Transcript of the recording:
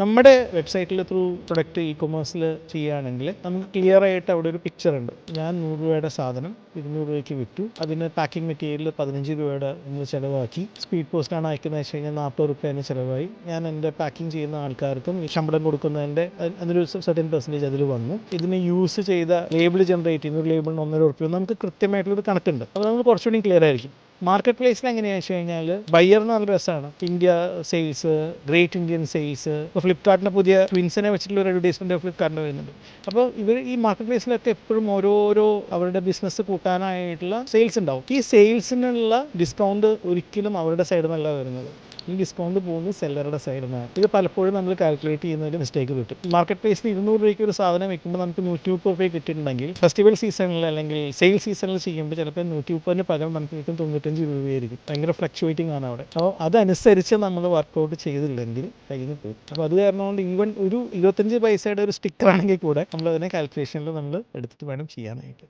നമ്മുടെ വെബ്സൈറ്റിൽ through product ഇ-കൊമേഴ്സിൽ ചെയ്യുകയാണെങ്കിൽ നമുക്ക് ക്ലിയർ ആയിട്ട് അവിടെ ഒരു പിക്ചർ ഉണ്ട്. ഞാൻ 100 രൂപയുടെ സാധനം 200 രൂപയ്ക്ക് വിറ്റു, അതിന് പാക്കിംഗ് മെറ്റീരിയൽ 15 രൂപയുടെ ചിലവാക്കി, സ്പീഡ് പോസ്റ്റാണ് അയക്കുന്നത് വെച്ച് കഴിഞ്ഞാൽ 40 രൂപ ചിലവായി, ഞാൻ എൻ്റെ പാക്കിംഗ് ചെയ്യുന്ന ആൾക്കാർക്കും ശമ്പളം കൊടുക്കുന്നതിൻ്റെ അതിനൊരു സർട്ടൻ പെർസെൻറ്റേജ് അതിൽ വന്നു. ഇതിന് യൂസ് ചെയ്ത ലേബിൾ ജനറേറ്റ് ചെയ്യുന്ന ഒരു ലേബിളിന് 1.5 രൂപ നമുക്ക് കൃത്യമായിട്ടുള്ളൊരു കണക്കുണ്ട്. അപ്പോൾ നമുക്ക് കുറച്ചുകൂടി ക്ലിയർ ആയിരിക്കും. മാർക്കറ്റ് പ്ലേസിൽ എങ്ങനെയാണെന്ന് വെച്ച് കഴിഞ്ഞാൽ ബയ്യറിന് നല്ല രസമാണ്. India sales, great Indian sales, ഇപ്പോൾ ഫ്ലിപ്കാർട്ടിൻ്റെ പുതിയ ട്വിൻസിനെ വെച്ചിട്ടുള്ള ഒരു അഡ്വർടൈസ്മെൻറ്റ് ഫ്ലിപ്കാർട്ടിന് വരുന്നുണ്ട്. അപ്പോൾ ഇവർ ഈ മാർക്കറ്റ് പ്ലേസിലൊക്കെ എപ്പോഴും ഓരോരോ അവരുടെ ബിസിനസ് കൂട്ടാനായിട്ടുള്ള സെയിൽസ് ഉണ്ടാവും. ഈ സെയിൽസിനുള്ള ഡിസ്കൗണ്ട് ഒരിക്കലും അവരുടെ സൈഡിൽ നിന്നല്ല വരുന്നത്. ഈ ഡിസ്കൗണ്ട് പോകുന്നത് സെല്ലറുടെ സൈഡിൽ നിന്നാണ്. ഇത് പലപ്പോഴും നമ്മൾ കാൽക്കുലേറ്റ് ചെയ്യുന്നതിൽ മിസ്റ്റേക്ക് കിട്ടും. മാർക്കറ്റ് പ്ലേസിൽ 200 രൂപയ്ക്ക് ഒരു സാധനം വെക്കുമ്പോൾ നമുക്ക് 130 രൂപ കിട്ടിയിട്ടുണ്ടെങ്കിൽ ഫെസ്റ്റിവൽ സീസണിൽ അല്ലെങ്കിൽ സെയിൽ സീസണിൽ ചെയ്യുമ്പോൾ ചിലപ്പോൾ 130 പകരം നമുക്ക് കിട്ടും 95 രൂപയായിരിക്കും. ഭയങ്കര ഫ്ലക്ച്വേറ്റിംഗ് ആണ് അവിടെ. അപ്പോൾ അതനുസരിച്ച് നമ്മൾ വർക്കൗട്ട് ചെയ്തില്ലെങ്കിൽ കയ്യിൽ പോകും. അപ്പോൾ അത് കാരണം കൊണ്ട് ഈവൻ ഒരു 25 പൈസയുടെ ഒരു സ്റ്റിക്കർ ആണെങ്കിൽ കൂടെ നമ്മളതിനെ കാൽക്കുലേഷനിൽ നമ്മൾ എടുത്തിട്ട് വേണം ചെയ്യാനായിട്ട്.